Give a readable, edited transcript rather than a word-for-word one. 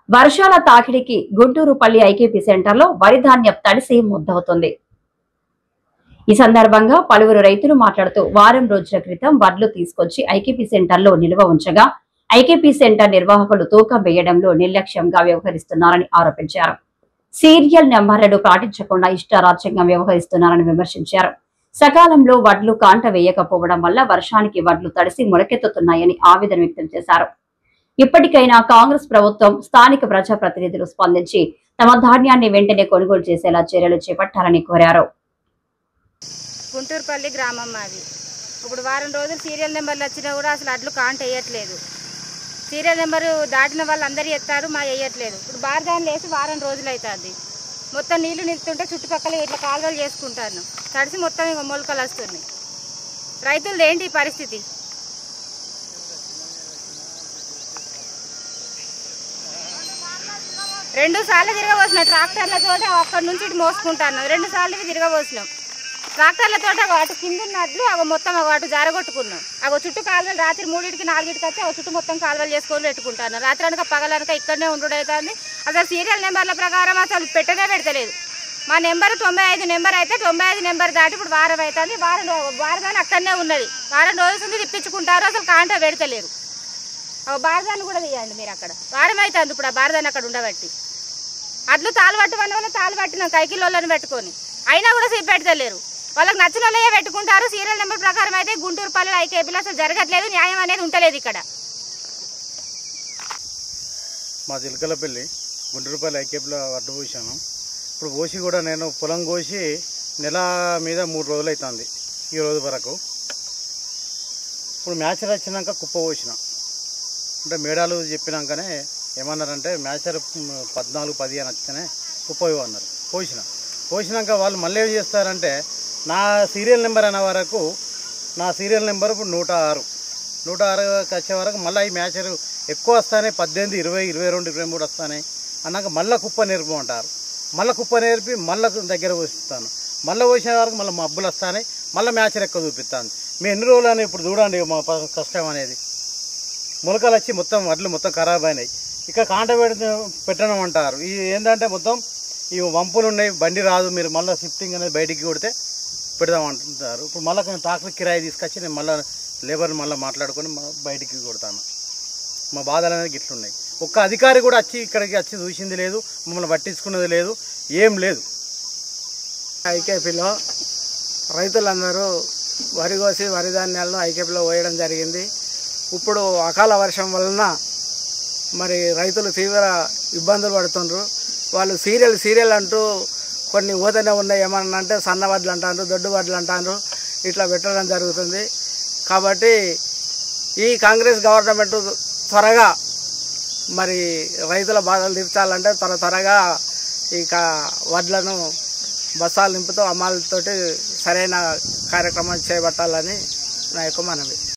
వర్షాల తాకిడికి గుంటూరుపల్లి ఐకేపీ సెంటర్లో వరి ధాన్యం తడిసి ముద్దవుతుంది. ఈ సందర్భంగా పలువురు రైతులు మాట్లాడుతూ వారం రోజుల క్రితం వడ్లు తీసుకొచ్చి ఐకేపీ సెంటర్లో నిల్వ ఉంచగా ఐకేపీ సెంటర్ నిర్వాహకులు తూకం వేయడంలో నిర్లక్ష్యంగా వ్యవహరిస్తున్నారని ఆరోపించారు. సీరియల్ నెంబర్లను పాటించకుండా ఇష్టారాజ్యంగా వ్యవహరిస్తున్నారని విమర్శించారు. సకాలంలో వడ్లు కాంట వేయకపోవడం వల్ల వర్షానికి వడ్లు తడిసి మొలకెత్తుతున్నాయని ఆవేదన వ్యక్తం చేశారు. ఇప్పటికైనా కాంగ్రెస్ ప్రభుత్వం, స్థానిక ప్రజాప్రతినిధులు స్పందించి తమ ధాన్యాన్ని వెంటనే కొనుగోలు చేసేలా చర్యలు చేపట్టాలని కోరారు. గుంటూరుపల్లి గ్రామం మాది. ఇప్పుడు వారం రోజులు సీరియల్ నెంబర్లు వచ్చినా కూడా అసలు అడ్లు కాంట వేయట్లేదు. సీరియల్ నెంబరు దాటిన వాళ్ళు అందరూ ఎత్తారు, మా వేయట్లేదు. ఇప్పుడు బార్దాన్లు వేసి వారం రోజులు అవుతుంది. మొత్తం నీళ్లు నిలుతుంటే చుట్టుపక్కల ఇట్లా కాలువలు చేసుకుంటాను, తడిసి మొత్తం ఇంకా మొలకలు వస్తున్నాయి. రైతులది ఏంటి పరిస్థితి? రెండు సార్లు తిరగబోసిన ట్రాక్టర్లతో అక్కడి నుంచి ఇటు మోసుకుంటాను. 2 సార్లు తిరగబోసినాం ట్రాక్టర్లతో. అటు కింద ఉన్నట్లు అవి మొత్తం అటు జారగొట్టుకున్నాం. అవి చుట్టూ కాలువలు రాత్రి 3కి 4కి వచ్చి అవి చుట్టూ మొత్తం కాలువలు చేసుకొని పెట్టుకుంటాను. రాత్రి అనక పగలనక ఇక్కడనే ఉండుడవుతుంది. అసలు సీరియల్ నెంబర్ల ప్రకారం అసలు పెడతలేదు. మా నెంబరు 95 నెంబర్ అయితే 95 నెంబర్ దాటి ఇప్పుడు వారం అవుతుంది. వారదాన్ని అక్కడనే ఉన్నది. వారం రోజులు తిప్పించుకుంటారు, అసలు కాంట పెడతలేరు. బారదాన్ని కూడా తీయండి మీరు. అక్కడ వారం అవుతుంది ఇప్పుడు ఆ బారదాన్ని అక్కడ ఉండబట్టి. అట్లు తాళ్ళు పట్టమని వల్ల తాళ్ళు పట్టినాం కైకిలోళ్ళని పెట్టుకొని, అయినా కూడా పెడతలేరు. వాళ్ళకి నచ్చిన వాళ్ళే పెట్టుకుంటారు. సీరియల్ నెంబర్ ప్రకారం అయితే గుంటూరుపల్లి ఐకేపీలో అసలు జరగట్లేదు, న్యాయం అనేది ఉంటలేదు ఇక్కడ. మా చిలకలపల్లి గుంటూరుపల్లి ఐకేపీలో వడ్డు పోసాను. ఇప్పుడు పోసి కూడా నేను పొలం కోసి నెల మీద 3 రోజులు అవుతుంది ఈ రోజు వరకు. ఇప్పుడు మ్యాచర్ వచ్చినాక కుప్ప పోసిన, అంటే మేడాలు చెప్పినాకనే ఏమన్నారంటే మ్యాచర్ 14-10 అని వచ్చితేనే కుప్ప అన్నారు. పోసినాక వాళ్ళు మళ్ళీ ఏం చేస్తారంటే నా సీరియల్ నెంబర్ అనే వరకు, నా సీరియల్ నెంబర్ ఇప్పుడు 106 వచ్చే వరకు మళ్ళీ ఈ మ్యాచర్ ఎక్కువ వస్తానే 18, 20, 22, 23 వస్తానే అన్నాక మళ్ళీ కుప్ప నేర్పమంటారు. మళ్ళీ కుప్ప నేర్పి మళ్ళీ దగ్గర పోస్తాను. మళ్ళీ పోసిన వరకు మళ్ళీ మబ్బులు వస్తానే మళ్ళీ మ్యాచర్ ఎక్కువ చూపిస్తాను. మీ ఎన్ని రోజులు అని ఇప్పుడు చూడండి మా కష్టం అనేది. మొలకలు వచ్చి మొత్తం వడ్లు మొత్తం ఖరాబ్ అయినాయి. ఇక కాంట పెట్టడం అంటారు. ఈ ఏంటంటే మొత్తం ఈ వంపులు ఉన్నాయి, బండి రాదు, మీరు మళ్ళీ షిఫ్టింగ్ అనేది బయటికి కొడితే పెడదామంటారు. ఇప్పుడు మళ్ళీ ట్రాక్టర్ కిరాయి తీసుకొచ్చి నేను మళ్ళీ లేబర్ని మళ్ళీ మాట్లాడుకొని బయటికి కొడతాను. మా బాధలు అనేది గిట్లున్నాయి. ఒక్క అధికారి కూడా వచ్చి ఇక్కడికి వచ్చి చూసింది లేదు, మమ్మల్ని పట్టించుకున్నది లేదు, ఏం లేదు. ఐకేపీలో రైతులందరూ వరి కోసి వరి ధాన్యాలను ఐకేపీలో పోయడం జరిగింది. ఇప్పుడు అకాల వర్షం వలన మరి రైతులు తీవ్ర ఇబ్బందులు పడుతుండ్రు. వాళ్ళు సీరియల్ అంటూ కొన్ని ఊతనే ఉన్నాయి. ఏమన్నా అంటే సన్న వడ్లు అంటారు, దొడ్డు వడ్లు అంటారు, ఇట్లా పెట్టడం జరుగుతుంది. కాబట్టి ఈ కాంగ్రెస్ గవర్నమెంట్ త్వరగా మరి రైతుల బాధలు తీర్చాలంటే త్వరగా ఈ వడ్లను బస్తాలు నింపుతూ అమ్మాలతోటి సరైన కార్యక్రమాలు చేపట్టాలని నా యొక్క మనవి.